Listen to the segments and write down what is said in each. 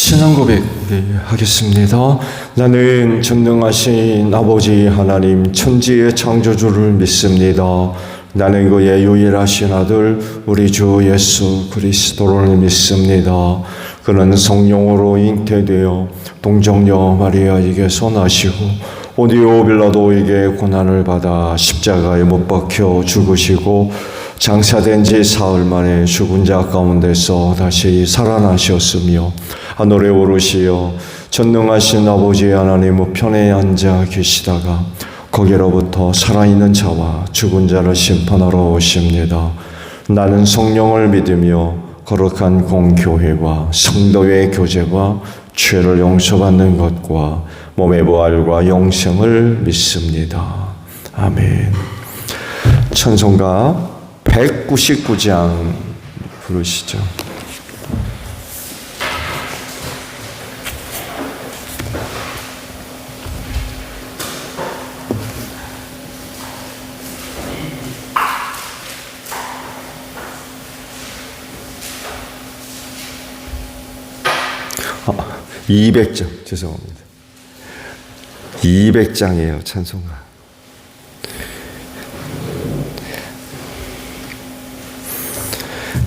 신앙 고백하겠습니다. 나는 전능하신 아버지 하나님 천지의 창조주를 믿습니다. 나는 그의 유일하신 아들 우리 주 예수 그리스도를 믿습니다. 그는 성령으로 잉태되어 동정녀 마리아에게서 나시고 본디오 빌라도에게 고난을 받아 십자가에 못 박혀 죽으시고 장사된 지 사흘 만에 죽은 자 가운데서 다시 살아나셨으며 하늘에 오르시어 전능하신 아버지 하나님 우편에 앉아 계시다가 거기로부터 살아있는 자와 죽은 자를 심판하러 오십니다. 나는 성령을 믿으며 거룩한 공교회와 성도의 교제와 죄를 용서받는 것과 몸의 부활과 영생을 믿습니다. 아멘. 찬송가 199장 부르시죠. 아, 200장 죄송합니다. 200장이에요 찬송가.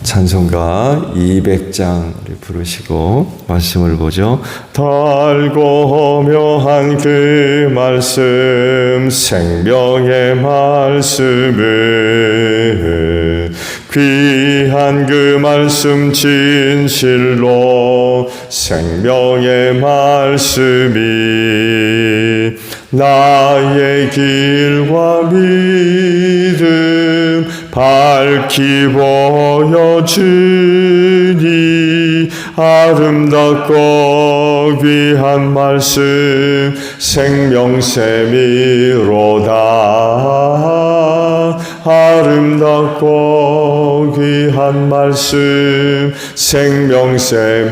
찬송가 200장을 부르시고 말씀을 보죠. 달고 묘한 그 말씀 생명의 말씀을 귀한 그 말씀 진실로 생명의 말씀이 나의 길과 믿음 밝히 보여주니 아름답고 귀한 말씀 생명샘이로다. 아름답고 귀한 말씀 생명샘이로다.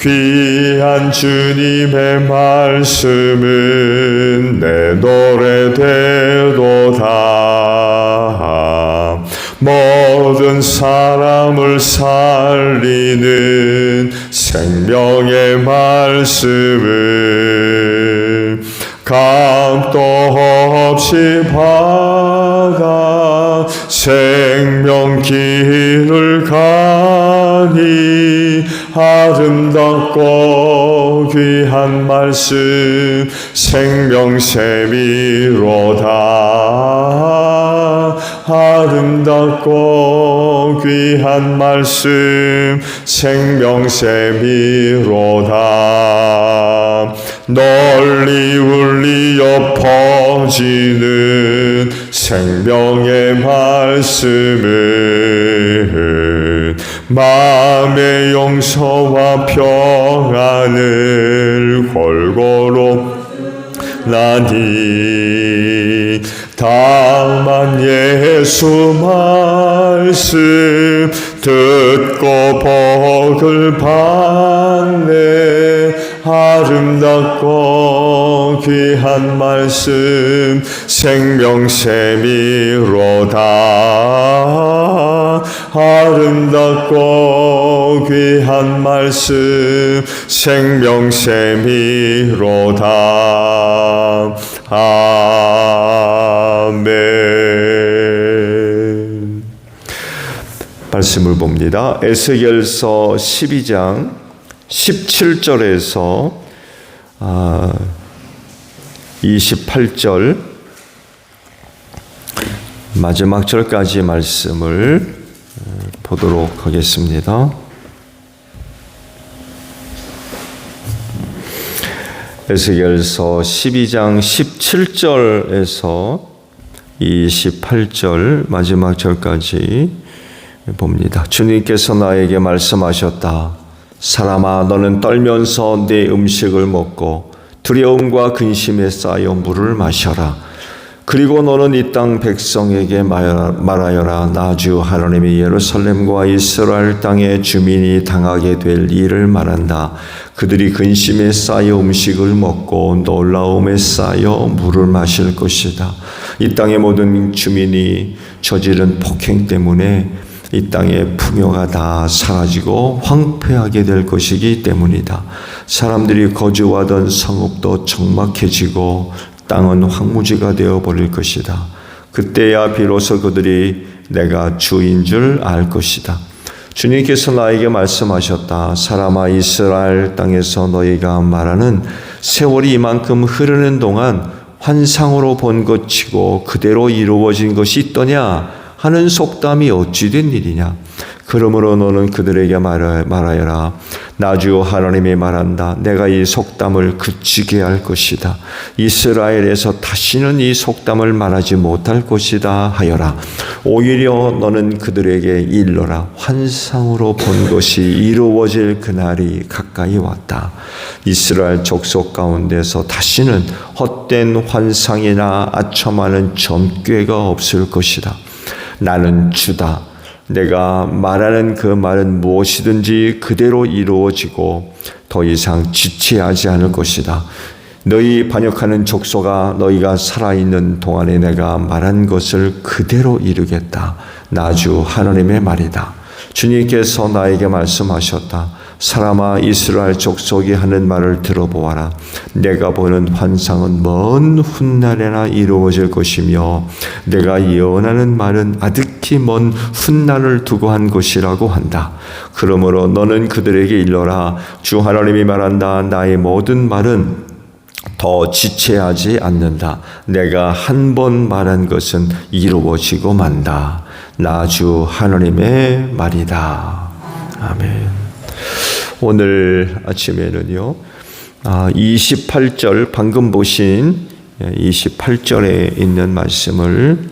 귀한 주님의 말씀은 내 노래 되도다. 모든 사람을 살리는 생명의 말씀을 값도 없이 받아 생명 길을 가니 아름답고 귀한 말씀 생명샘이로다. 아름답고 귀한 말씀 생명샘이로다. 널리 울리어 퍼지는 생명의 말씀은 마음의 용서와 평안을 골고루 나니 다만 예수 말씀 듣고 복을 받네. 아름답고 귀한 말씀 생명샘이로다. 아름답고 귀한 말씀 생명샘이로다. 아멘. 말씀을 봅니다. 에스겔서 12장 17절에서 28절 마지막 절까지 말씀을 보도록 하겠습니다. 에스겔서 12장 17절에서 28절 마지막 절까지 봅니다. 주님께서 나에게 말씀하셨다. 사람아, 너는 떨면서 내 음식을 먹고 두려움과 근심에 쌓여 물을 마셔라. 그리고 너는 이 땅 백성에게 말하여라. 나 주 하나님이 예루살렘과 이스라엘 땅의 주민이 당하게 될 일을 말한다. 그들이 근심에 쌓여 음식을 먹고 놀라움에 쌓여 물을 마실 것이다. 이 땅의 모든 주민이 저지른 폭행 때문에 이 땅의 풍요가 다 사라지고 황폐하게 될 것이기 때문이다. 사람들이 거주하던 성읍도 적막해지고 땅은 황무지가 되어버릴 것이다. 그때야 비로소 그들이 내가 주인 줄 알 것이다. 주님께서 나에게 말씀하셨다. 사람아, 이스라엘 땅에서 너희가 말하는 세월이 이만큼 흐르는 동안 환상으로 본 것치고 그대로 이루어진 것이 있더냐 하는 속담이 어찌 된 일이냐. 그러므로 너는 그들에게 말하여라. 나 주 하나님이 말한다. 내가 이 속담을 그치게 할 것이다. 이스라엘에서 다시는 이 속담을 말하지 못할 것이다 하여라. 오히려 너는 그들에게 일러라. 환상으로 본 것이 이루어질 그날이 가까이 왔다. 이스라엘 족속 가운데서 다시는 헛된 환상이나 아첨하는 점괘가 없을 것이다. 나는 주다. 내가 말하는 그 말은 무엇이든지 그대로 이루어지고 더 이상 지체하지 않을 것이다. 너희 반역하는 족속아, 너희가 살아있는 동안에 내가 말한 것을 그대로 이루겠다. 나 주 하나님의 말이다. 주님께서 나에게 말씀하셨다. 사람아, 이스라엘 족속이 하는 말을 들어보아라. 내가 보는 환상은 먼 훗날에나 이루어질 것이며 내가 예언하는 말은 아득히 먼 훗날을 두고 한 것이라고 한다. 그러므로 너는 그들에게 일러라. 주 하나님이 말한다. 나의 모든 말은 더 지체하지 않는다. 내가 한 번 말한 것은 이루어지고 만다. 나 주 하나님의 말이다. 아멘. 오늘 아침에는요, 28절, 방금 보신 28절에 있는 말씀을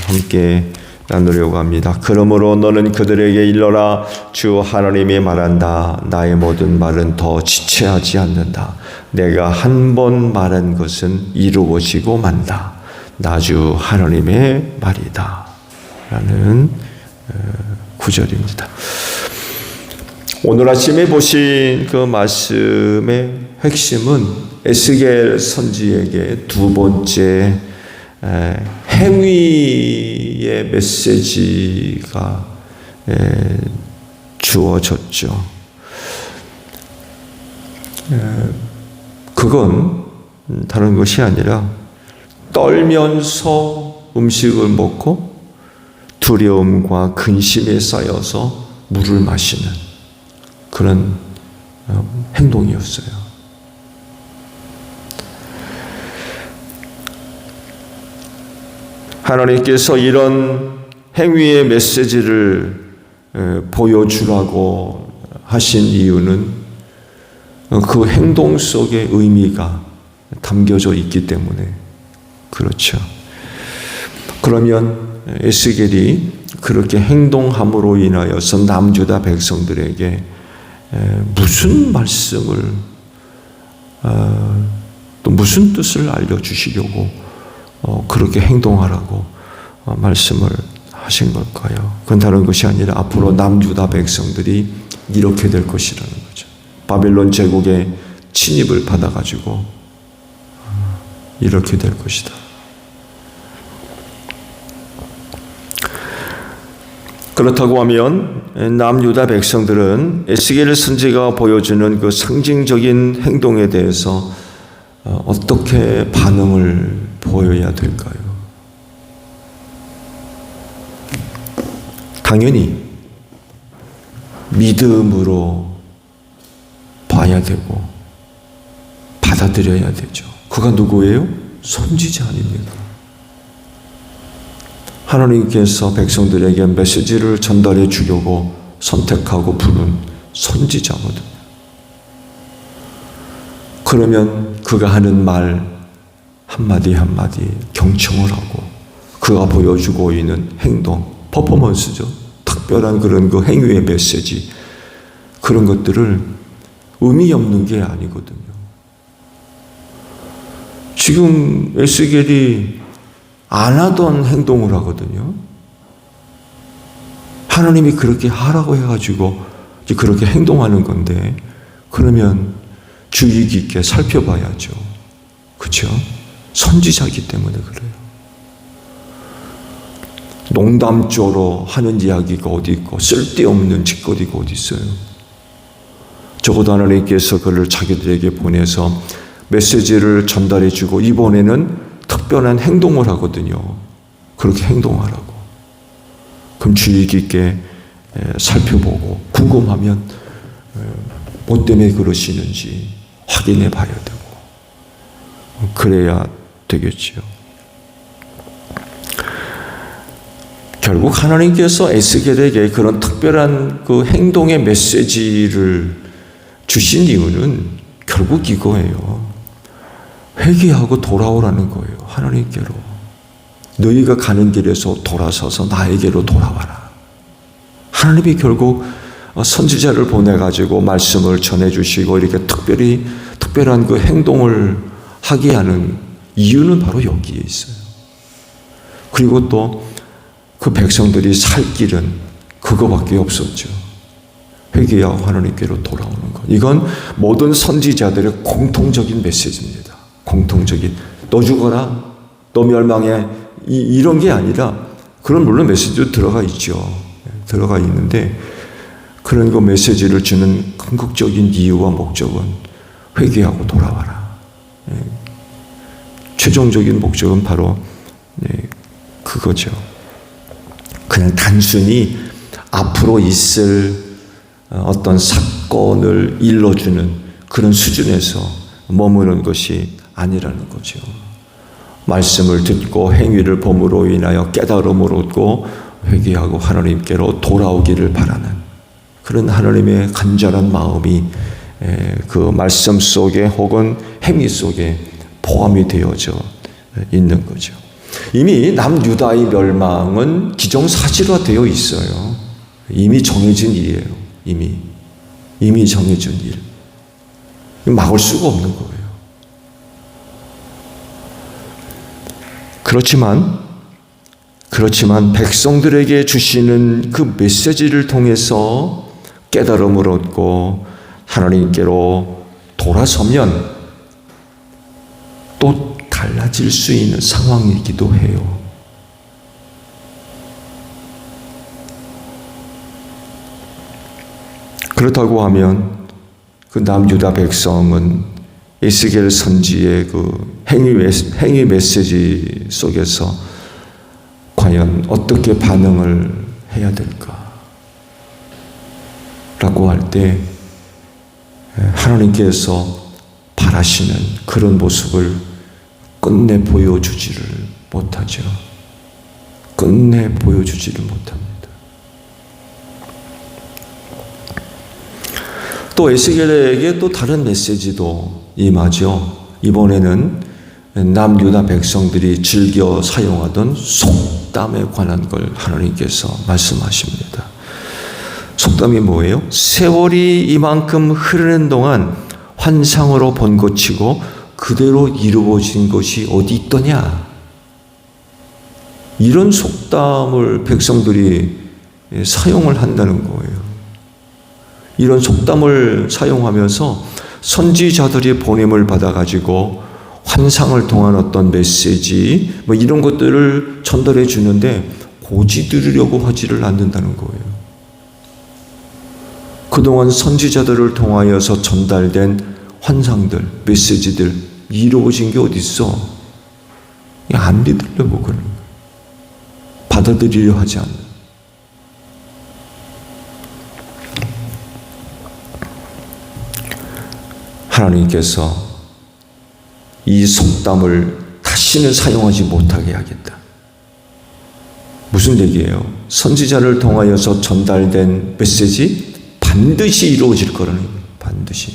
함께 나누려고 합니다. 그러므로 너는 그들에게 일러라. 주 하나님이 말한다. 나의 모든 말은 더 지체하지 않는다. 내가 한 번 말한 것은 이루어지고 만다. 나 주 하나님의 말이다. 라는 구절입니다. 오늘 아침에 보신 그 말씀의 핵심은 에스겔 선지에게 두 번째 행위의 메시지가 주어졌죠. 그건 다른 것이 아니라 떨면서 음식을 먹고 두려움과 근심에 쌓여서 물을 마시는 그런 행동이었어요. 하나님께서 이런 행위의 메시지를 보여주라고 하신 이유는 그 행동 속에 의미가 담겨져 있기 때문에 그렇죠. 그러면 에스겔이 그렇게 행동함으로 인하여서 남유다 백성들에게 무슨 말씀을 또 무슨 뜻을 알려주시려고 그렇게 행동하라고 말씀을 하신 걸까요? 그건 다른 것이 아니라 앞으로 남유다 백성들이 이렇게 될 것이라는 거죠. 바벨론 제국의 침입을 받아가지고 이렇게 될 것이다. 그렇다고 하면 남유다 백성들은 에스겔 선지자가 보여주는 그 상징적인 행동에 대해서 어떻게 반응을 보여야 될까요? 당연히 믿음으로 봐야 되고 받아들여야 되죠. 그가 누구예요? 선지자 아닙니까? 하나님께서 백성들에게 메시지를 전달해 주려고 선택하고 부른 선지자거든요. 그러면 그가 하는 말 한마디 한마디 경청을 하고 그가 보여주고 있는 행동, 퍼포먼스죠. 특별한 그런 그 행위의 메시지, 그런 것들을 의미 없는 게 아니거든요. 지금 에스겔이 안 하던 행동을 하거든요. 하나님이 그렇게 하라고 해가지고 이제 그렇게 행동하는 건데, 그러면 주의 깊게 살펴봐야죠. 그렇죠? 선지자이기 때문에 그래요. 농담조로 하는 이야기가 어디 있고 쓸데없는 짓거리가 어디 있어요. 적어도 하나님께서 그를 자기들에게 보내서 메시지를 전달해 주고 이번에는 특별한 행동을 하거든요. 그렇게 행동하라고. 그럼 주의 깊게 살펴보고 궁금하면 뭐 때문에 그러시는지 확인해 봐야 되고 그래야 되겠지요. 결국 하나님께서 에스겔에게 그런 특별한 그 행동의 메시지를 주신 이유는 결국 이거예요. 회개하고 돌아오라는 거예요. 하나님께로. 너희가 가는 길에서 돌아서서 나에게로 돌아와라. 하나님이 결국 선지자를 보내가지고 말씀을 전해주시고 이렇게 특별한 그 행동을 하게 하는 이유는 바로 여기에 있어요. 그리고 또 그 백성들이 살 길은 그거밖에 없었죠. 회개하고 하나님께로 돌아오는 것. 이건 모든 선지자들의 공통적인 메시지입니다. 공통적인. 너 죽어라, 너 멸망해, 이런 게 아니라 그런 물론 메시지도 들어가 있죠. 들어가 있는데 그런 그 메시지를 주는 궁극적인 이유와 목적은 회개하고 돌아와라. 최종적인 목적은 바로 그거죠. 그냥 단순히 앞으로 있을 어떤 사건을 일러주는 그런 수준에서 머무는 것이 아니라는 거죠. 말씀을 듣고 행위를 범으로 인하여 깨달음을 얻고 회개하고 하나님께로 돌아오기를 바라는 그런 하나님의 간절한 마음이 그 말씀 속에 혹은 행위 속에 포함이 되어져 있는 거죠. 이미 남유다의 멸망은 기정사실화되어 있어요. 이미 정해진 일이에요. 이미 정해진 일. 막을 수가 없는 거예요. 그렇지만 백성들에게 주시는 그 메시지를 통해서 깨달음을 얻고 하나님께로 돌아서면 또 달라질 수 있는 상황이기도 해요. 그렇다고 하면 그 남유다 백성은 에스겔 선지의 그 행위 메시지 속에서 과연 어떻게 반응을 해야 될까? 라고 할 때 하나님께서 바라시는 그런 모습을 끝내 보여주지를 못하죠. 끝내 보여주지를 못합니다. 또 에스겔에게 또 다른 메시지도 임하죠. 이번에는 남유다 백성들이 즐겨 사용하던 속담에 관한 걸 하나님께서 말씀하십니다. 속담이 뭐예요? 세월이 이만큼 흐르는 동안 환상으로 본 것이고 그대로 이루어진 것이 어디 있더냐? 이런 속담을 백성들이 사용을 한다는 거예요. 이런 속담을 사용하면서 선지자들이 보냄을 받아가지고 환상을 통한 어떤 메시지 뭐 이런 것들을 전달해 주는데 고지 들으려고 하지를 않는다는 거예요. 그동안 선지자들을 통하여서 전달된 환상들, 메시지들 이루어진 게 어디 있어? 안 믿으려고 그러는 거예요. 받아들이려 하지 않는. 하나님께서 이 속담을 다시는 사용하지 못하게 하겠다. 무슨 얘기예요? 선지자를 통하여서 전달된 메시지 반드시 이루어질 거라는 거예요. 반드시.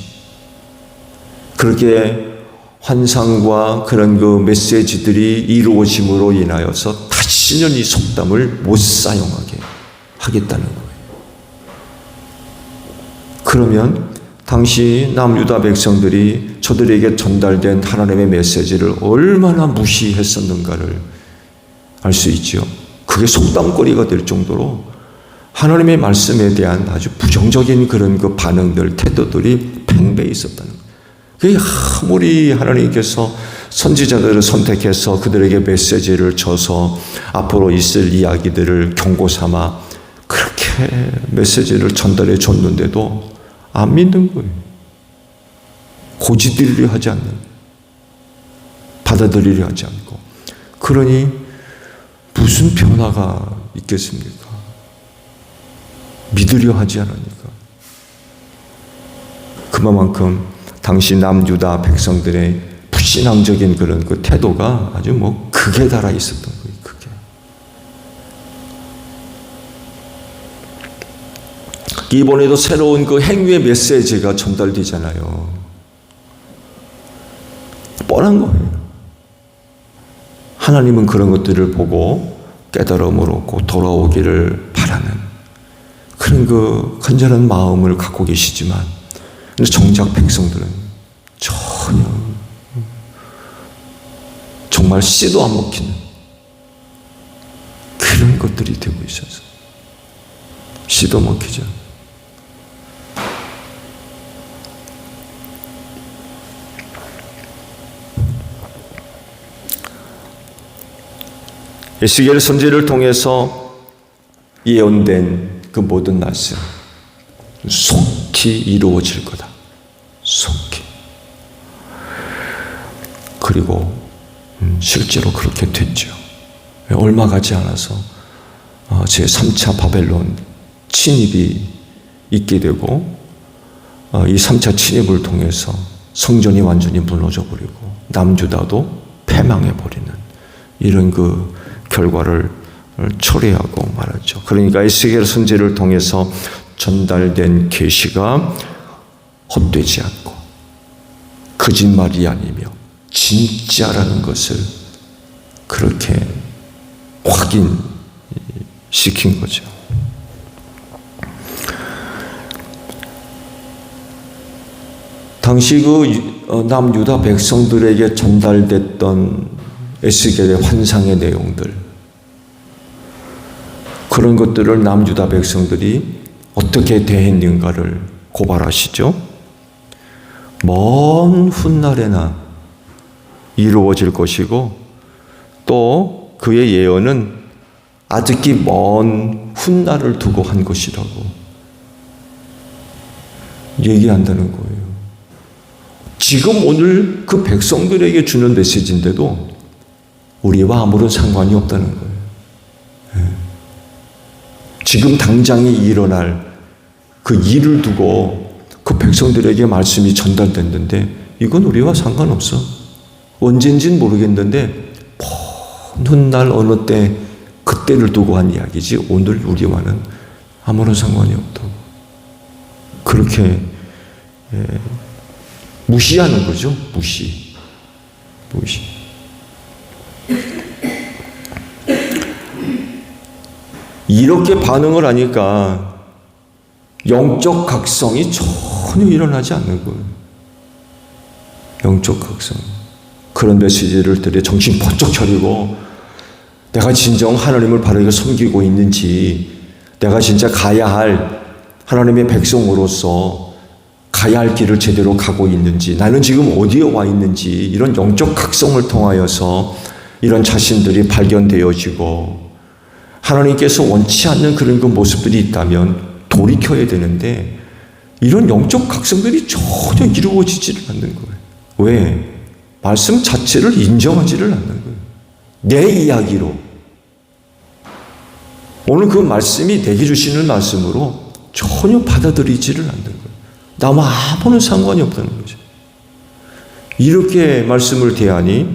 그렇게 환상과 그런 그 메시지들이 이루어짐으로 인하여서 다시는 이 속담을 못 사용하게 하겠다는 거예요. 그러면 당시 남유다 백성들이 저들에게 전달된 하나님의 메시지를 얼마나 무시했었는가를 알 수 있죠. 그게 속담거리가 될 정도로 하나님의 말씀에 대한 아주 부정적인 그런 그 반응들, 태도들이 팽배해 있었다는 거예요. 그게 아무리 하나님께서 선지자들을 선택해서 그들에게 메시지를 줘서 앞으로 있을 이야기들을 경고 삼아 그렇게 메시지를 전달해 줬는데도 안 믿는 거예요. 고집들이려 하지 않는 거예요. 받아들이려 하지 않고. 그러니 무슨 변화가 있겠습니까? 믿으려 하지 않으니까. 그만큼 당시 남유다 백성들의 불신앙적인 그런 그 태도가 아주 극에 달아 있었던 거예요. 극에. 이번에도 새로운 그 행위의 메시지가 전달되잖아요. 뻔한 거예요. 하나님은 그런 것들을 보고 깨달음을 얻고 돌아오기를 바라는 그런 그 간절한 마음을 갖고 계시지만 정작 백성들은 전혀 정말 씨도 안 먹히는 그런 것들이 되고 있어서 씨도 먹히지 않아요. 에스겔 선지를 통해서 예언된 그 모든 말씀 속히 이루어질 거다. 속히. 그리고 실제로 그렇게 됐죠. 얼마 가지 않아서 제3차 바벨론 침입이 있게 되고 이 3차 침입을 통해서 성전이 완전히 무너져 버리고 남유다도 패망해 버리는 이런 그 결과를 초래하고 말았죠. 그러니까 에스겔 선지를 통해서 전달된 계시가 헛되지 않고 거짓말이 아니며 진짜라는 것을 그렇게 확인시킨 거죠. 당시 그 남유다 백성들에게 전달됐던 에스겔의 환상의 내용들, 그런 것들을 남유다 백성들이 어떻게 대했는가를 고발하시죠. 먼 훗날에나 이루어질 것이고 또 그의 예언은 아직이 먼 훗날을 두고 한 것이라고 얘기한다는 거예요. 지금 오늘 그 백성들에게 주는 메시지인데도 우리와 아무런 상관이 없다는 거예요. 지금 당장에 일어날 그 일을 두고 그 백성들에게 말씀이 전달됐는데 이건 우리와 상관없어. 언젠지는 모르겠는데 먼 훗날 어느 때 그때를 두고 한 이야기지 오늘 우리와는 아무런 상관이 없다고. 그렇게 무시하는 거죠. 무시. 이렇게 반응을 하니까 영적 각성이 전혀 일어나지 않는 거예요. 영적 각성. 그런 메시지를 들에 정신 번쩍 차리고 내가 진정 하나님을 바르게 섬기고 있는지, 내가 진짜 가야 할 하나님의 백성으로서 가야 할 길을 제대로 가고 있는지, 나는 지금 어디에 와 있는지, 이런 영적 각성을 통하여서 이런 자신들이 발견되어지고 하나님께서 원치 않는 그런 그 모습들이 있다면 돌이켜야 되는데 이런 영적 각성들이 전혀 이루어지지를 않는 거예요. 왜? 말씀 자체를 인정하지를 않는 거예요. 내 이야기로. 오늘 그 말씀이 내게 주시는 말씀으로 전혀 받아들이지를 않는 거예요. 나와 아무런 상관이 없다는 거죠. 이렇게 말씀을 대하니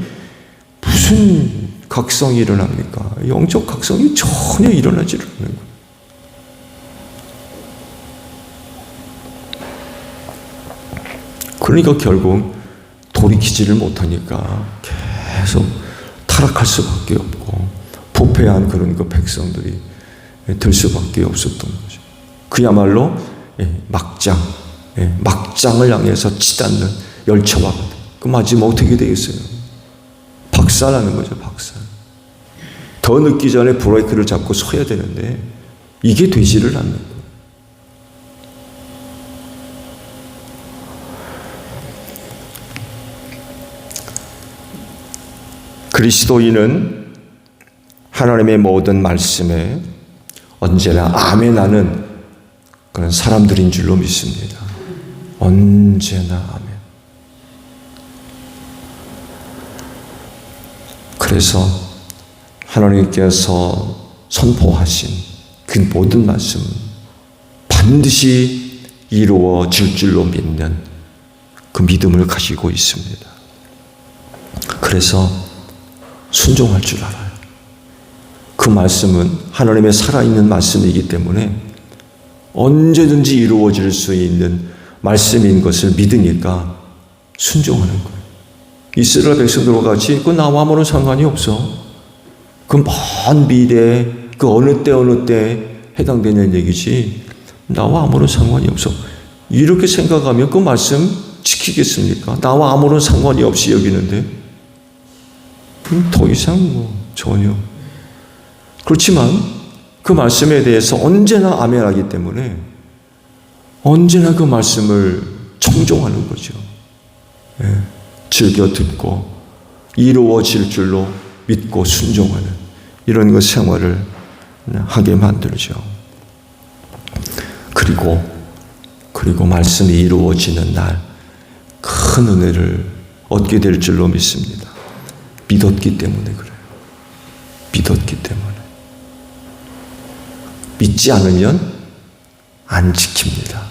무슨 각성이 일어납니까? 영적 각성이 전혀 일어나지를 않는 거예요. 그러니까 결국 돌이키지를 못하니까 계속 타락할 수밖에 없고 부패한 그런 그 백성들이 될 수밖에 없었던 거죠. 그야말로 막장을 향해서 치닫는 열차와 그 마지막 어떻게 되겠어요? 박살나는 거죠. 박살. 더 늦기 전에 브레이크를 잡고 서야 되는데 이게 되지를 않는 거예요. 그리스도인은 하나님의 모든 말씀에 언제나 아멘하는 그런 사람들인 줄로 믿습니다. 언제나 아멘. 그래서 하나님께서 선포하신 그 모든 말씀은 반드시 이루어질 줄로 믿는 그 믿음을 가지고 있습니다. 그래서 순종할 줄 알아요. 그 말씀은 하나님의 살아있는 말씀이기 때문에 언제든지 이루어질 수 있는 말씀인 것을 믿으니까 순종하는 거예요. 이스라엘 백성들과 같이 그 나와 아무런 상관이 없어. 그 먼 미래, 그 어느 때 해당되는 얘기지 나와 아무런 상관이 없어. 이렇게 생각하면 그 말씀 지키겠습니까? 나와 아무런 상관이 없이 여기는데 더 이상 전혀. 그렇지만 그 말씀에 대해서 언제나 아멘하기 때문에 언제나 그 말씀을 청종하는 거죠. 즐겨 듣고 이루어질 줄로 믿고 순종하는 이런 것 생활을 하게 만들죠. 그리고 말씀이 이루어지는 날 큰 은혜를 얻게 될 줄로 믿습니다. 믿었기 때문에 그래요. 믿었기 때문에. 믿지 않으면 안 지킵니다.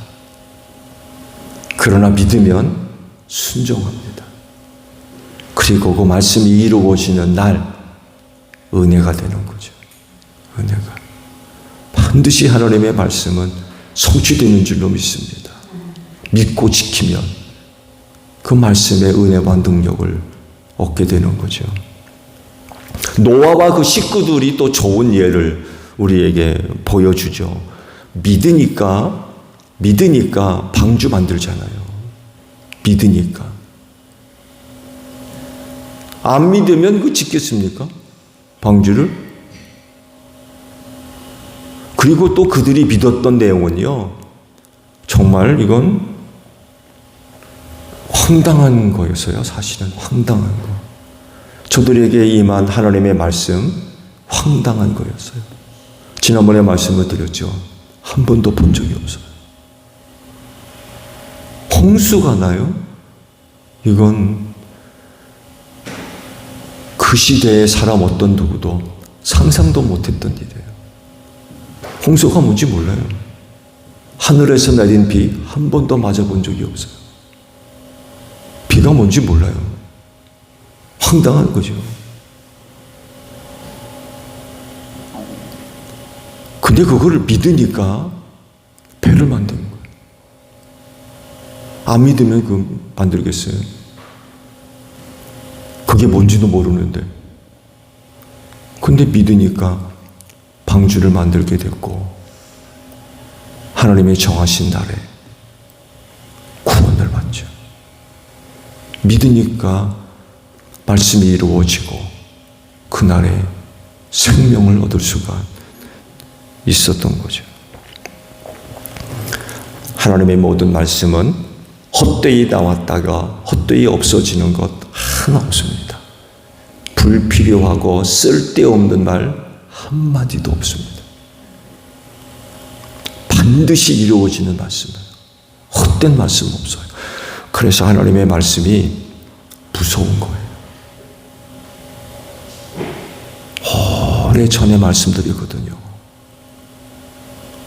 그러나 믿으면 순종합니다. 그리고 그 말씀이 이루어지는 날 은혜가 되는 거죠. 은혜가. 반드시 하나님의 말씀은 성취되는 줄로 믿습니다. 믿고 지키면 그 말씀의 은혜와 능력을 얻게 되는 거죠. 노아와 그 식구들이 또 좋은 예를 우리에게 보여주죠. 믿으니까 방주 만들잖아요. 믿으니까. 안 믿으면 그 짓겠습니까? 방주를? 그리고 또 그들이 믿었던 내용은요. 정말 이건 황당한 거였어요. 사실은 황당한 거. 저들에게 임한 하나님의 말씀 황당한 거였어요. 지난번에 말씀을 드렸죠. 한 번도 본 적이 없어요. 홍수가 나요? 이건 그 시대의 사람 어떤 누구도 상상도 못했던 일이에요. 홍수가 뭔지 몰라요. 하늘에서 내린 비 한 번도 맞아본 적이 없어요. 비가 뭔지 몰라요. 황당한 거죠. 근데 그거를 믿으니까 배를 만드는 거예요. 안 믿으면 그거 만들겠어요? 그게 뭔지도 모르는데. 근데 믿으니까 방주를 만들게 됐고 하나님의 정하신 날에 구원을 받죠. 믿으니까 말씀이 이루어지고 그날에 생명을 얻을 수가 있었던 거죠. 하나님의 모든 말씀은 헛되이 나왔다가 헛되이 없어지는 것 하나 없습니다. 불필요하고 쓸데없는 말 한마디도 없습니다. 반드시 이루어지는 말씀은 헛된 말씀 없어요. 그래서 하나님의 말씀이 무서운 거예요. 오래전에 말씀드리거든요.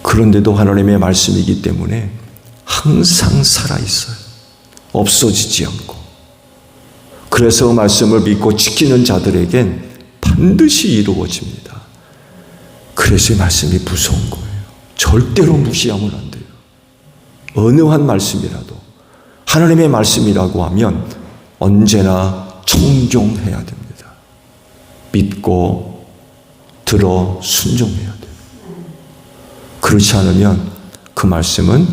그런데도 하나님의 말씀이기 때문에 항상 살아있어요. 없어지지 않고. 그래서 그 말씀을 믿고 지키는 자들에겐 반드시 이루어집니다. 그래서 이 말씀이 무서운 거예요. 절대로 무시하면 안 돼요. 어느 한 말씀이라도 하나님의 말씀이라고 하면 언제나 청종해야 됩니다. 믿고 들어 순종해야 돼요. 그렇지 않으면 그 말씀은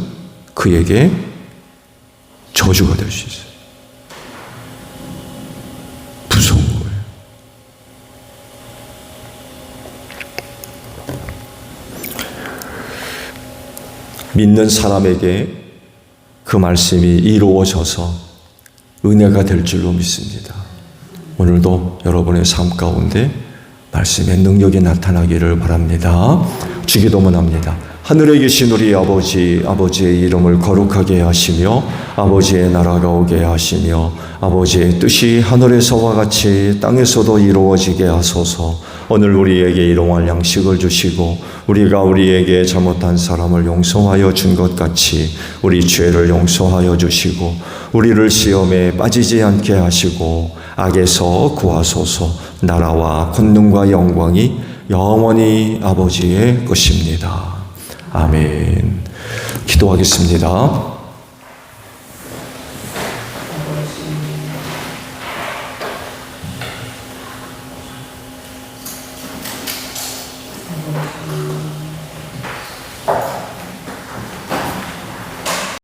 그에게 저주가 될 수 있어요. 무서운 거예요. 믿는 사람에게 그 말씀이 이루어져서 은혜가 될 줄로 믿습니다. 오늘도 여러분의 삶 가운데 말씀의 능력이 나타나기를 바랍니다. 주기도문 합니다. 하늘에 계신 우리 아버지, 아버지의 이름을 거룩하게 하시며 아버지의 나라가 오게 하시며 아버지의 뜻이 하늘에서와 같이 땅에서도 이루어지게 하소서. 오늘 우리에게 일용할 양식을 주시고 우리가 우리에게 잘못한 사람을 용서하여 준 것 같이 우리 죄를 용서하여 주시고 우리를 시험에 빠지지 않게 하시고 악에서 구하소서. 나라와 권능과 영광이 영원히 아버지의 것입니다. 아멘. 기도하겠습니다.